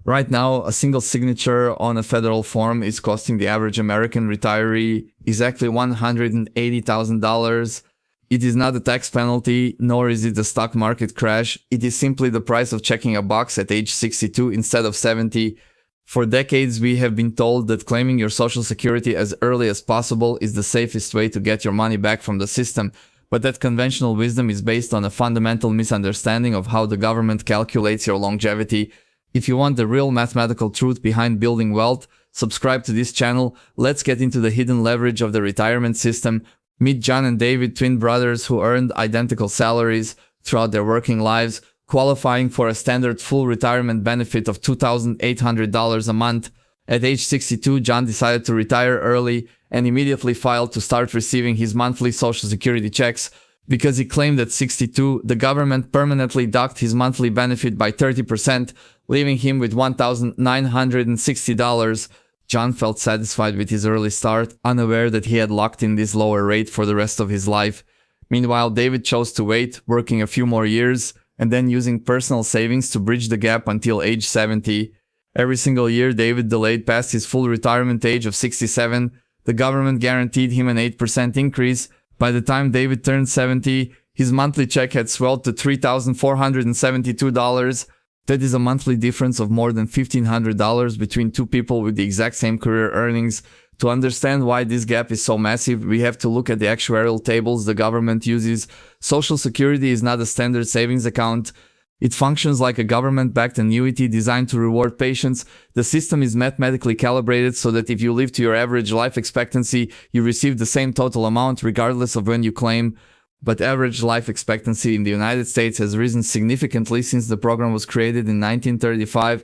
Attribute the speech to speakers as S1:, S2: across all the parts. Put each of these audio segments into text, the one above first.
S1: Right now, a single signature on a federal form is costing the average American retiree exactly $180,000. It is not a tax penalty, nor is it a stock market crash. It is simply the price of checking a box at age 62 instead of 70. For decades, we have been told that claiming your Social Security as early as possible is the safest way to get your money back from the system. But that conventional wisdom is based on a fundamental misunderstanding of how the government calculates your longevity. If you want the real mathematical truth behind building wealth, subscribe to this channel. Let's get into the hidden leverage of the retirement system. Meet John and David, twin brothers who earned identical salaries throughout their working lives, qualifying for a standard full retirement benefit of $2,800 a month. At age 62, John decided to retire early and immediately filed to start receiving his monthly Social Security checks. Because he claimed at 62, the government permanently docked his monthly benefit by 30%, leaving him with $1,960. John felt satisfied with his early start, unaware that he had locked in this lower rate for the rest of his life. Meanwhile, David chose to wait, working a few more years, and then using personal savings to bridge the gap until age 70. Every single year, David delayed past his full retirement age of 67. The government guaranteed him an 8% increase. By the time David turned 70, his monthly check had swelled to $3,472. That is a monthly difference of more than $1,500 between two people with the exact same career earnings. To understand why this gap is so massive, we have to look at the actuarial tables the government uses. Social Security is not a standard savings account. It functions like a government-backed annuity designed to reward patience. The system is mathematically calibrated so that if you live to your average life expectancy, you receive the same total amount regardless of when you claim. But average life expectancy in the United States has risen significantly since the program was created in 1935.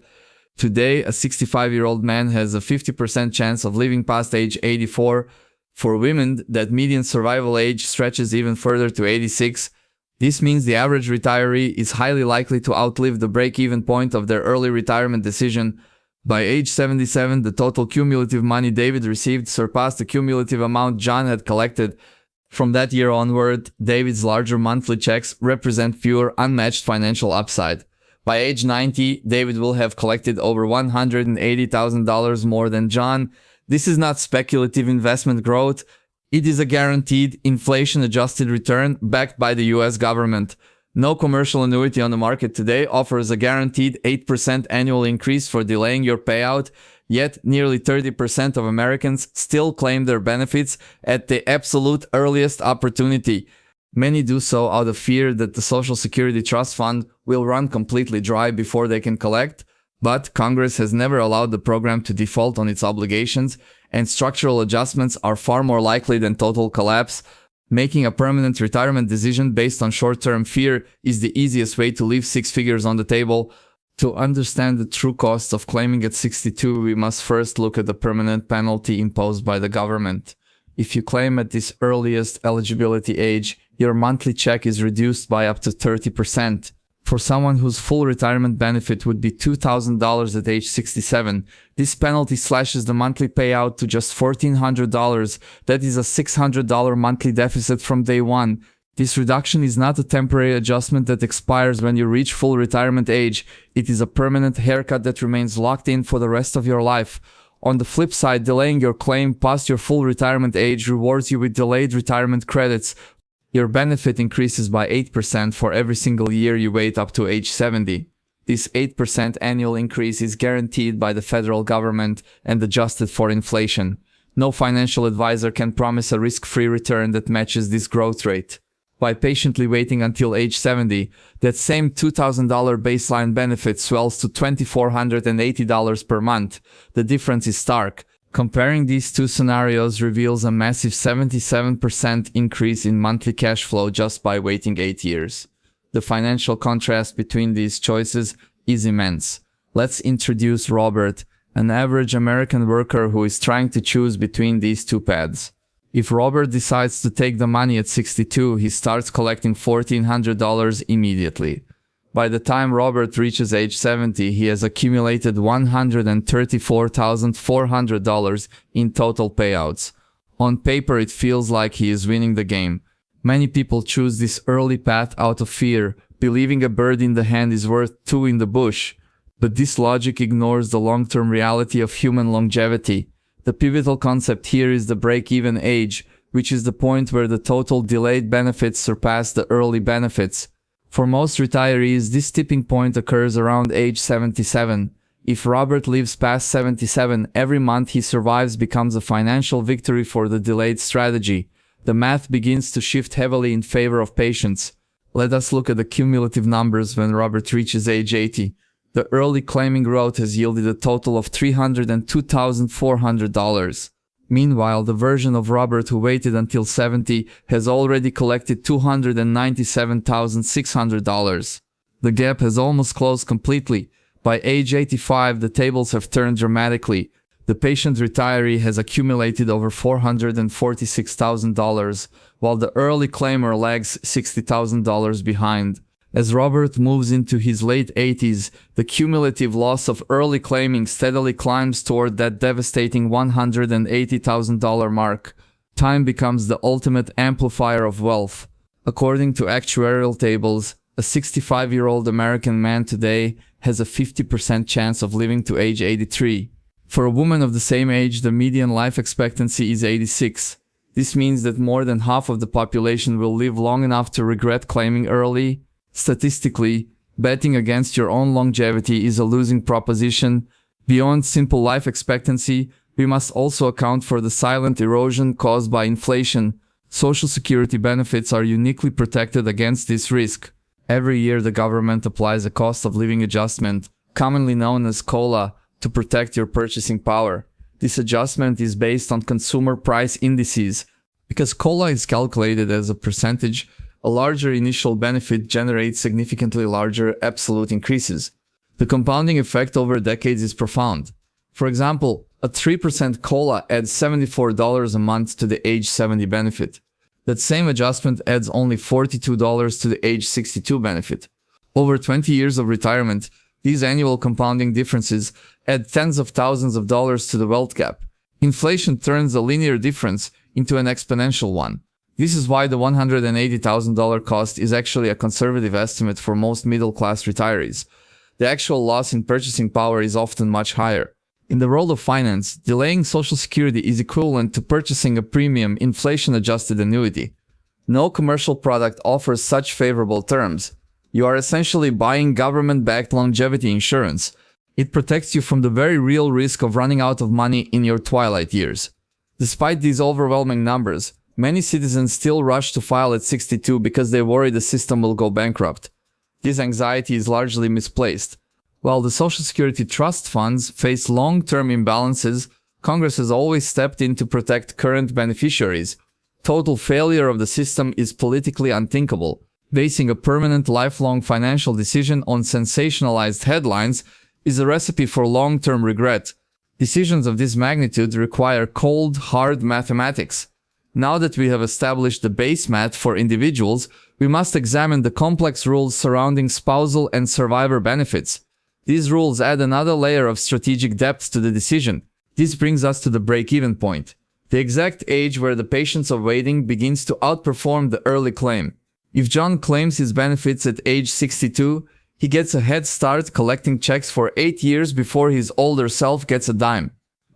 S1: Today, a 65-year-old man has a 50% chance of living past age 84. For women, that median survival age stretches even further to 86. This means the average retiree is highly likely to outlive the break-even point of their early retirement decision. By age 77, the total cumulative money David received surpassed the cumulative amount John had collected. From that year onward, David's larger monthly checks represent pure, unmatched financial upside. By age 90, David will have collected over $180,000 more than John. This is not speculative investment growth. It is a guaranteed, inflation-adjusted return backed by the US government. No commercial annuity on the market today offers a guaranteed 8% annual increase for delaying your payout, yet nearly 30% of Americans still claim their benefits at the absolute earliest opportunity. Many do so out of fear that the Social Security Trust Fund will run completely dry before they can collect, but Congress has never allowed the program to default on its obligations, and structural adjustments are far more likely than total collapse. Making a permanent retirement decision based on short-term fear is the easiest way to leave six figures on the table. To understand the true costs of claiming at 62, we must first look at the permanent penalty imposed by the government. If you claim at this earliest eligibility age, your monthly check is reduced by up to 30%. For someone whose full retirement benefit would be $2,000 at age 67, this penalty slashes the monthly payout to just $1,400. That is a $600 monthly deficit from day one. This reduction is not a temporary adjustment that expires when you reach full retirement age. It is a permanent haircut that remains locked in for the rest of your life. On the flip side, delaying your claim past your full retirement age rewards you with delayed retirement credits. Your benefit increases by 8% for every single year you wait up to age 70. This 8% annual increase is guaranteed by the federal government and adjusted for inflation. No financial advisor can promise a risk-free return that matches this growth rate. By patiently waiting until age 70, that same $2,000 baseline benefit swells to $2,480 per month. The difference is stark. Comparing these two scenarios reveals a massive 77% increase in monthly cash flow just by waiting 8 years. The financial contrast between these choices is immense. Let's introduce Robert, an average American worker who is trying to choose between these two paths. If Robert decides to take the money at 62, he starts collecting $1,400 immediately. By the time Robert reaches age 70, he has accumulated $134,400 in total payouts. On paper, it feels like he is winning the game. Many people choose this early path out of fear, believing a bird in the hand is worth two in the bush. But this logic ignores the long-term reality of human longevity. The pivotal concept here is the break-even age, which is the point where the total delayed benefits surpass the early benefits. For most retirees, this tipping point occurs around age 77. If Robert lives past 77, every month he survives becomes a financial victory for the delayed strategy. The math begins to shift heavily in favor of patience. Let us look at the cumulative numbers when Robert reaches age 80. The early claiming route has yielded a total of $302,400. Meanwhile, the version of Robert who waited until 70 has already collected $297,600. The gap has almost closed completely. By age 85, the tables have turned dramatically. The patient retiree has accumulated over $446,000, while the early claimer lags $60,000 behind. As Robert moves into his late 80s, the cumulative loss of early claiming steadily climbs toward that devastating $180,000 mark. Time becomes the ultimate amplifier of wealth. According to actuarial tables, a 65-year-old American man today has a 50% chance of living to age 83. For a woman of the same age, the median life expectancy is 86. This means that more than half of the population will live long enough to regret claiming early. Statistically, betting against your own longevity is a losing proposition. Beyond simple life expectancy, we must also account for the silent erosion caused by inflation. Social Security benefits are uniquely protected against this risk. Every year, the government applies a cost of living adjustment, commonly known as COLA, to protect your purchasing power. This adjustment is based on consumer price indices. Because COLA is calculated as a percentage, a larger initial benefit generates significantly larger absolute increases. The compounding effect over decades is profound. For example, a 3% COLA adds $74 a month to the age 70 benefit. That same adjustment adds only $42 to the age 62 benefit. Over 20 years of retirement, these annual compounding differences add tens of thousands of dollars to the wealth gap. Inflation turns a linear difference into an exponential one. This is why the $180,000 cost is actually a conservative estimate for most middle-class retirees. The actual loss in purchasing power is often much higher. In the world of finance, delaying Social Security is equivalent to purchasing a premium inflation-adjusted annuity. No commercial product offers such favorable terms. You are essentially buying government-backed longevity insurance. It protects you from the very real risk of running out of money in your twilight years. Despite these overwhelming numbers, many citizens still rush to file at 62 because they worry the system will go bankrupt. This anxiety is largely misplaced. While the Social Security trust funds face long-term imbalances, Congress has always stepped in to protect current beneficiaries. Total failure of the system is politically unthinkable. Basing a permanent lifelong financial decision on sensationalized headlines is a recipe for long-term regret. Decisions of this magnitude require cold, hard mathematics. Now that we have established the base math for individuals, we must examine the complex rules surrounding spousal and survivor benefits. These rules add another layer of strategic depth to the decision. This brings us to the break-even point, the exact age where the patience of waiting begins to outperform the early claim. If John claims his benefits at age 62, he gets a head start collecting checks for 8 years before his older self gets a dime.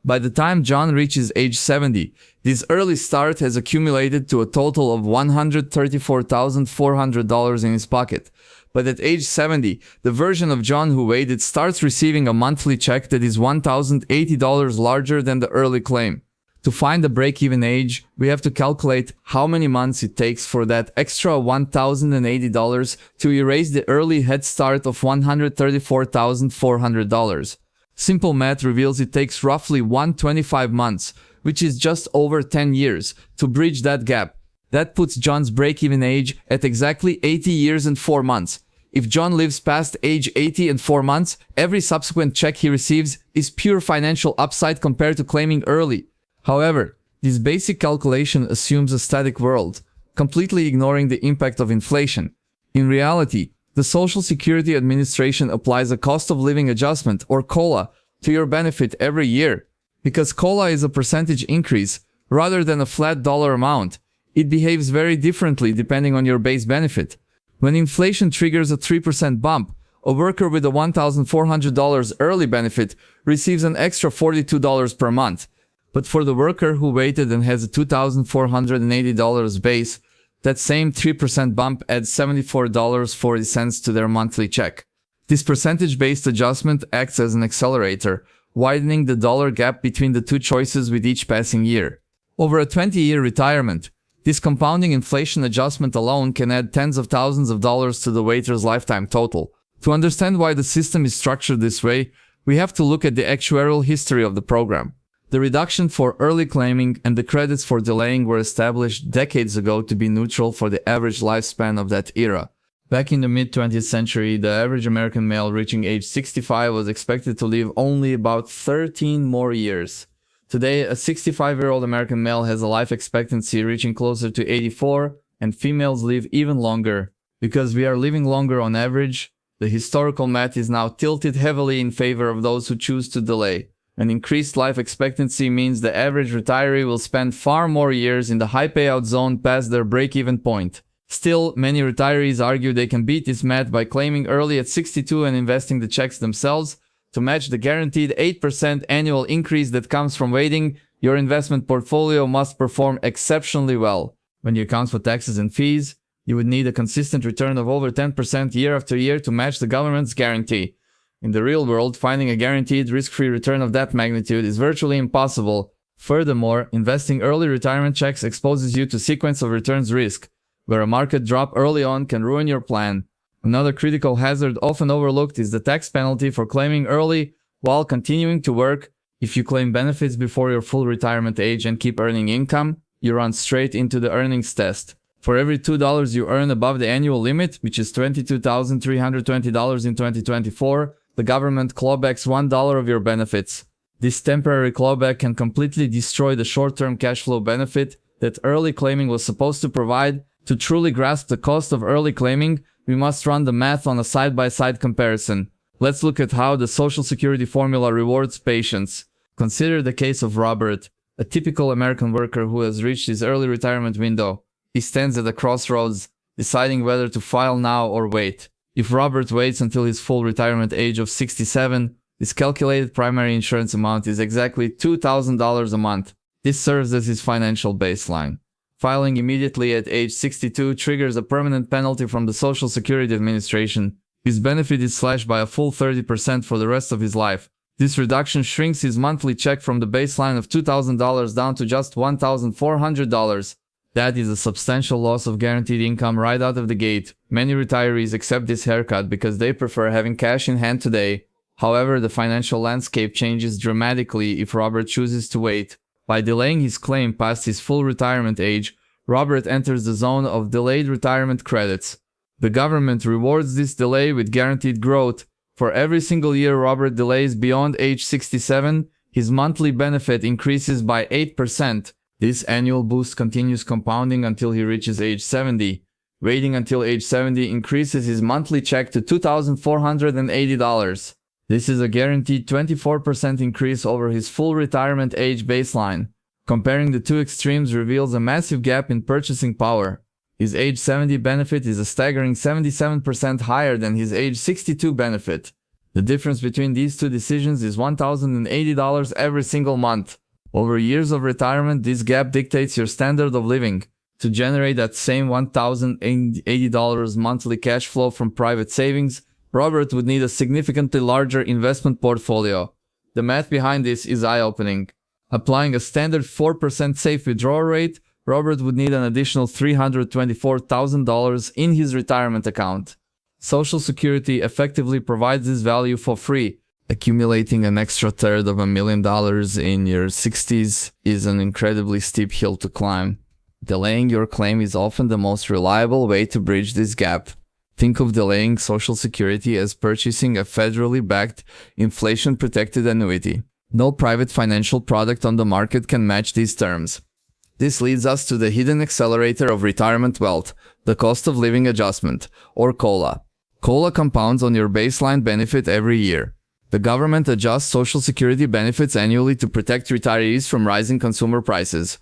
S1: By the time John reaches age 70, this early start has accumulated to a total of $134,400 in his pocket. But at age 70, the version of John who waited starts receiving a monthly check that is $1,080 larger than the early claim. To find the break-even age, we have to calculate how many months it takes for that extra $1,080 to erase the early head start of $134,400. Simple math reveals it takes roughly 125 months, which is just over 10 years, to bridge that gap. That puts John's break-even age at exactly 80 years and 4 months. If John lives past age 80 and 4 months, every subsequent check he receives is pure financial upside compared to claiming early. However, this basic calculation assumes a static world, completely ignoring the impact of inflation. In reality, the Social Security Administration applies a cost of living adjustment, or COLA, to your benefit every year. Because COLA is a percentage increase, rather than a flat dollar amount, it behaves very differently depending on your base benefit. When inflation triggers a 3% bump, A worker with a $1,400 early benefit receives an extra $42 per month. But for the worker who waited and has a $2,480 base, that same 3% bump adds $74.40 to their monthly check. This percentage-based adjustment acts as an accelerator, widening the dollar gap between the two choices with each passing year. Over a 20-year retirement, this compounding inflation adjustment alone can add tens of thousands of dollars to the waiter's lifetime total. To understand why the system is structured this way, we have to look at the actuarial history of the program. The reduction for early claiming and the credits for delaying were established decades ago to be neutral for the average lifespan of that era. Back in the mid-20th century, the average American male reaching age 65 was expected to live only about 13 more years. Today, a 65-year-old American male has a life expectancy reaching closer to 84, and females live even longer. Because we are living longer on average, the historical math is now tilted heavily in favor of those who choose to delay. An increased life expectancy means the average retiree will spend far more years in the high payout zone past their break-even point. Still, many retirees argue they can beat this math by claiming early at 62 and investing the checks themselves. To match the guaranteed 8% annual increase that comes from waiting, your investment portfolio must perform exceptionally well. When you account for taxes and fees, you would need a consistent return of over 10% year after year to match the government's guarantee. In the real world, finding a guaranteed risk-free return of that magnitude is virtually impossible. Furthermore, investing early retirement checks exposes you to sequence of returns risk, where a market drop early on can ruin your plan. Another critical hazard often overlooked is the tax penalty for claiming early while continuing to work. If you claim benefits before your full retirement age and keep earning income, you run straight into the earnings test. For every $2 you earn above the annual limit, which is $22,320 in 2024, the government clawbacks $1 of your benefits. This temporary clawback can completely destroy the short-term cash flow benefit that early claiming was supposed to provide. To truly grasp the cost of early claiming, we must run the math on a side-by-side comparison. Let's look at how the Social Security formula rewards patience. Consider the case of Robert, a typical American worker who has reached his early retirement window. He stands at a crossroads, deciding whether to file now or wait. If Robert waits until his full retirement age of 67, his calculated primary insurance amount is exactly $2,000 a month. This serves as his financial baseline. Filing immediately at age 62 triggers a permanent penalty from the Social Security Administration. His benefit is slashed by a full 30% for the rest of his life. This reduction shrinks his monthly check from the baseline of $2,000 down to just $1,400. That is a substantial loss of guaranteed income right out of the gate. Many retirees accept this haircut because they prefer having cash in hand today. However, the financial landscape changes dramatically if Robert chooses to wait. By delaying his claim past his full retirement age, Robert enters the zone of delayed retirement credits. The government rewards this delay with guaranteed growth. For every single year Robert delays beyond age 67, his monthly benefit increases by 8%. This annual boost continues compounding until he reaches age 70. Waiting until age 70 increases his monthly check to $2,480. This is a guaranteed 24% increase over his full retirement age baseline. Comparing the two extremes reveals a massive gap in purchasing power. His age 70 benefit is a staggering 77% higher than his age 62 benefit. The difference between these two decisions is $1,080 every single month. Over years of retirement, this gap dictates your standard of living. To generate that same $1,080 monthly cash flow from private savings, Robert would need a significantly larger investment portfolio. The math behind this is eye-opening. Applying a standard 4% safe withdrawal rate, Robert would need an additional $324,000 in his retirement account. Social Security effectively provides this value for free. Accumulating an extra third of $1,000,000 in your 60s is an incredibly steep hill to climb. Delaying your claim is often the most reliable way to bridge this gap. Think of delaying Social Security as purchasing a federally backed, inflation-protected annuity. No private financial product on the market can match these terms. This leads us to the hidden accelerator of retirement wealth, the cost of living adjustment, or COLA. COLA compounds on your baseline benefit every year. The government adjusts Social Security benefits annually to protect retirees from rising consumer prices.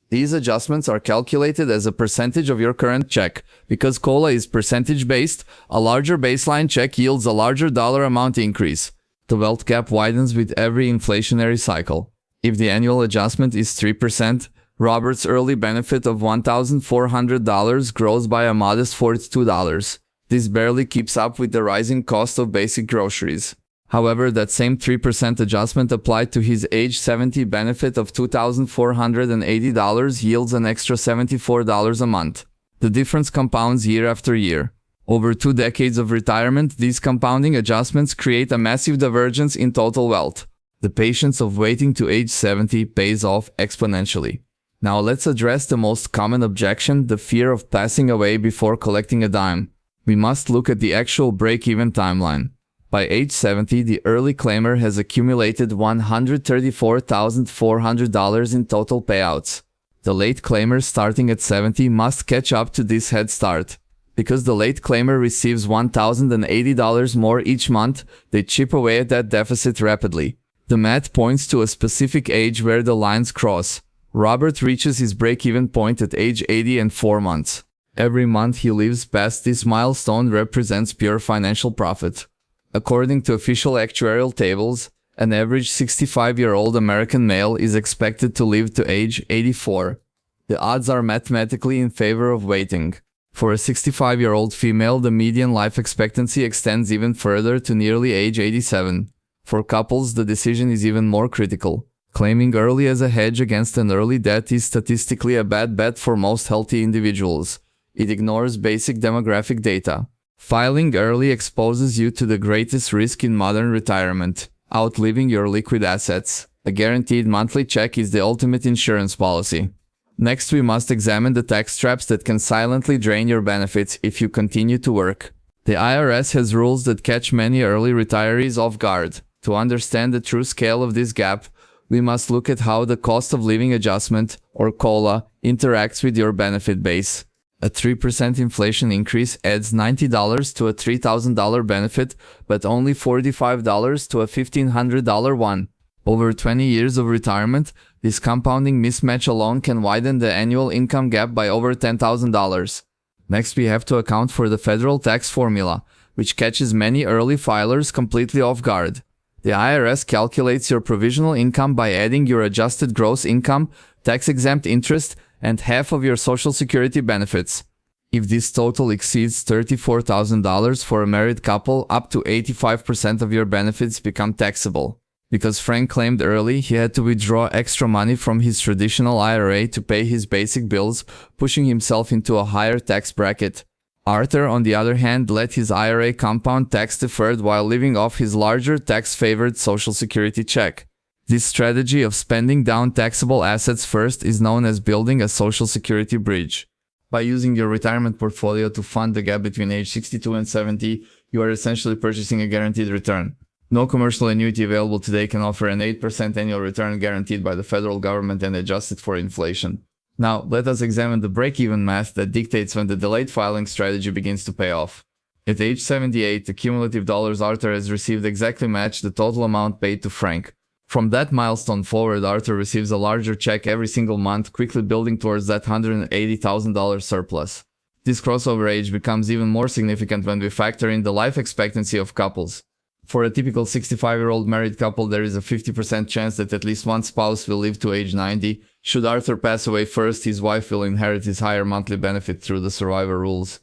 S1: These adjustments are calculated as a percentage of your current check. Because COLA is percentage-based, a larger baseline check yields a larger dollar amount increase. The wealth gap widens with every inflationary cycle. If the annual adjustment is 3%, Robert's early benefit of $1,400 grows by a modest $42. This barely keeps up with the rising cost of basic groceries. However, that same 3% adjustment applied to his age 70 benefit of $2,480 yields an extra $74 a month. The difference compounds year after year. Over 2 decades of retirement, these compounding adjustments create a massive divergence in total wealth. The patience of waiting to age 70 pays off exponentially. Now let's address the most common objection, the fear of passing away before collecting a dime. We must look at the actual break-even timeline. By age 70, the early claimer has accumulated $134,400 in total payouts. The late claimer starting at 70 must catch up to this head start. Because the late claimer receives $1,080 more each month, they chip away at that deficit rapidly. The math points to a specific age where the lines cross. Robert reaches his break-even point at age 80 and 4 months. Every month he lives past this milestone represents pure financial profit. According to official actuarial tables, an average 65-year-old American male is expected to live to age 84. The odds are mathematically in favor of waiting. For a 65-year-old female, the median life expectancy extends even further to nearly age 87. For couples, the decision is even more critical. Claiming early as a hedge against an early death is statistically a bad bet for most healthy individuals. It ignores basic demographic data. Filing early exposes you to the greatest risk in modern retirement, outliving your liquid assets. A guaranteed monthly check is the ultimate insurance policy. Next, we must examine the tax traps that can silently drain your benefits if you continue to work. The IRS has rules that catch many early retirees off guard. To understand the true scale of this gap, we must look at how the cost of living adjustment, or COLA, interacts with your benefit base. A 3% inflation increase adds $90 to a $3,000 benefit, but only $45 to a $1,500 one. Over 20 years of retirement, this compounding mismatch alone can widen the annual income gap by over $10,000. Next, we have to account for the federal tax formula, which catches many early filers completely off guard. The IRS calculates your provisional income by adding your adjusted gross income, tax-exempt interest, and half of your Social Security benefits. If this total exceeds $34,000 for a married couple, up to 85% of your benefits become taxable. Because Frank claimed early, he had to withdraw extra money from his traditional IRA to pay his basic bills, pushing himself into a higher tax bracket. Arthur, on the other hand, let his IRA compound tax-deferred while living off his larger tax-favored Social Security check. This strategy of spending down taxable assets first is known as building a Social Security bridge. By using your retirement portfolio to fund the gap between age 62 and 70, you are essentially purchasing a guaranteed return. No commercial annuity available today can offer an 8% annual return guaranteed by the federal government and adjusted for inflation. Now, let us examine the break-even math that dictates when the delayed filing strategy begins to pay off. At age 78, the cumulative dollars Arthur has received exactly match the total amount paid to Frank. From that milestone forward, Arthur receives a larger check every single month, quickly building towards that $180,000 surplus. This crossover age becomes even more significant when we factor in the life expectancy of couples. For a typical 65-year-old married couple, there is a 50% chance that at least one spouse will live to age 90. Should Arthur pass away first, his wife will inherit his higher monthly benefit through the survivor rules.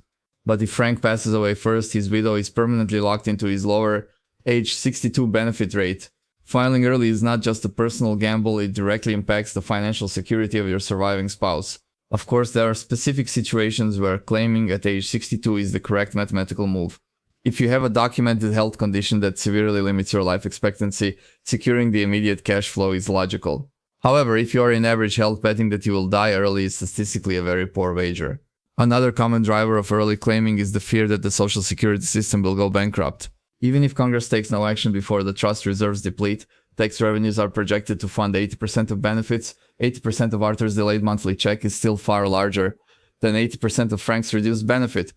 S1: But if Frank passes away first, his widow is permanently locked into his lower, age 62 benefit rate. Filing early is not just a personal gamble, it directly impacts the financial security of your surviving spouse. Of course, there are specific situations where claiming at age 62 is the correct mathematical move. If you have a documented health condition that severely limits your life expectancy, securing the immediate cash flow is logical. However, if you are in average health, betting that you will die early is statistically a very poor wager. Another common driver of early claiming is the fear that the Social Security system will go bankrupt. Even if Congress takes no action before the trust reserves deplete, tax revenues are projected to fund 80% of benefits. 80% of Arthur's delayed monthly check is still far larger than 80% of Frank's reduced benefit.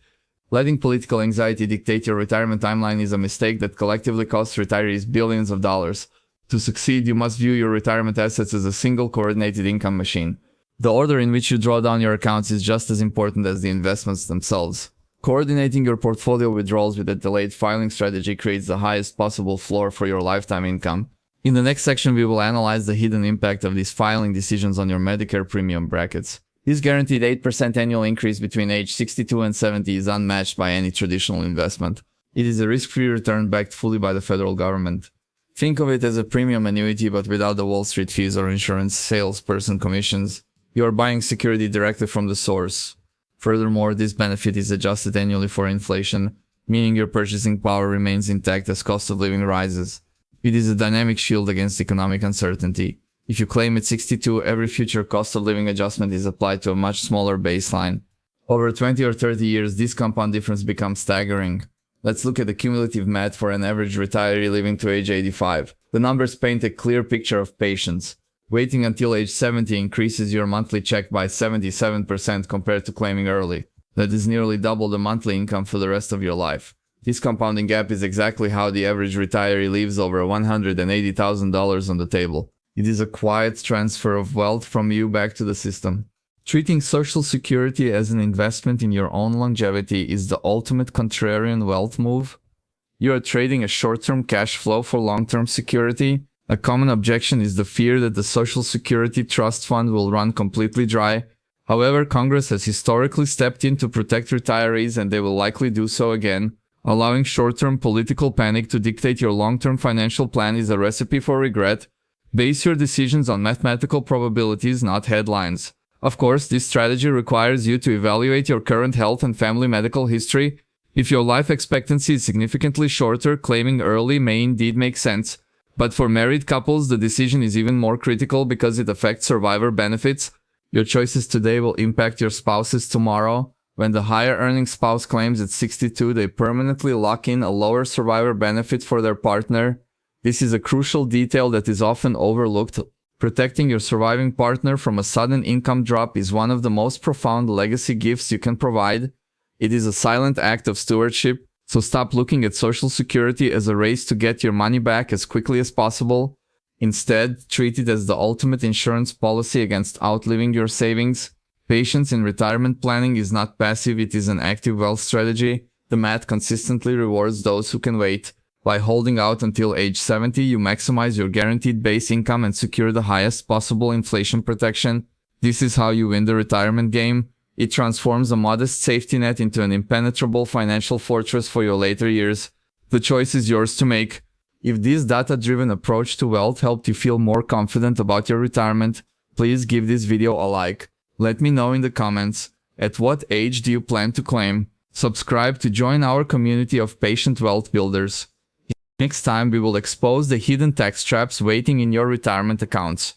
S1: Letting political anxiety dictate your retirement timeline is a mistake that collectively costs retirees billions of dollars. To succeed, you must view your retirement assets as a single coordinated income machine. The order in which you draw down your accounts is just as important as the investments themselves. Coordinating your portfolio withdrawals with a delayed filing strategy creates the highest possible floor for your lifetime income. In the next section, we will analyze the hidden impact of these filing decisions on your Medicare premium brackets. This guaranteed 8% annual increase between age 62 and 70 is unmatched by any traditional investment. It is a risk-free return backed fully by the federal government. Think of it as a premium annuity but without the Wall Street fees or insurance salesperson commissions. You are buying security directly from the source. Furthermore, this benefit is adjusted annually for inflation, meaning your purchasing power remains intact as cost of living rises. It is a dynamic shield against economic uncertainty. If you claim at 62, every future cost of living adjustment is applied to a much smaller baseline. Over 20 or 30 years, this compound difference becomes staggering. Let's look at the cumulative math for an average retiree living to age 85. The numbers paint a clear picture of patience. Waiting until age 70 increases your monthly check by 77% compared to claiming early. That is nearly double the monthly income for the rest of your life. This compounding gap is exactly how the average retiree leaves over $180,000 on the table. It is a quiet transfer of wealth from you back to the system. Treating Social Security as an investment in your own longevity is the ultimate contrarian wealth move. You are trading a short-term cash flow for long-term security. A common objection is the fear that the Social Security Trust Fund will run completely dry. However, Congress has historically stepped in to protect retirees, and they will likely do so again. Allowing short-term political panic to dictate your long-term financial plan is a recipe for regret. Base your decisions on mathematical probabilities, not headlines. Of course, this strategy requires you to evaluate your current health and family medical history. If your life expectancy is significantly shorter, claiming early may indeed make sense. But for married couples, the decision is even more critical because it affects survivor benefits. Your choices today will impact your spouses tomorrow. When the higher-earning spouse claims at 62, they permanently lock in a lower survivor benefit for their partner. This is a crucial detail that is often overlooked. Protecting your surviving partner from a sudden income drop is one of the most profound legacy gifts you can provide. It is a silent act of stewardship, so stop looking at Social Security as a race to get your money back as quickly as possible. Instead, treat it as the ultimate insurance policy against outliving your savings. Patience in retirement planning is not passive, it is an active wealth strategy. The math consistently rewards those who can wait. By holding out until age 70, you maximize your guaranteed base income and secure the highest possible inflation protection. This is how you win the retirement game. It transforms a modest safety net into an impenetrable financial fortress for your later years. The choice is yours to make. If this data-driven approach to wealth helped you feel more confident about your retirement, please give this video a like. Let me know in the comments, at what age do you plan to claim? Subscribe to join our community of patient wealth builders. Next time we will expose the hidden tax traps waiting in your retirement accounts.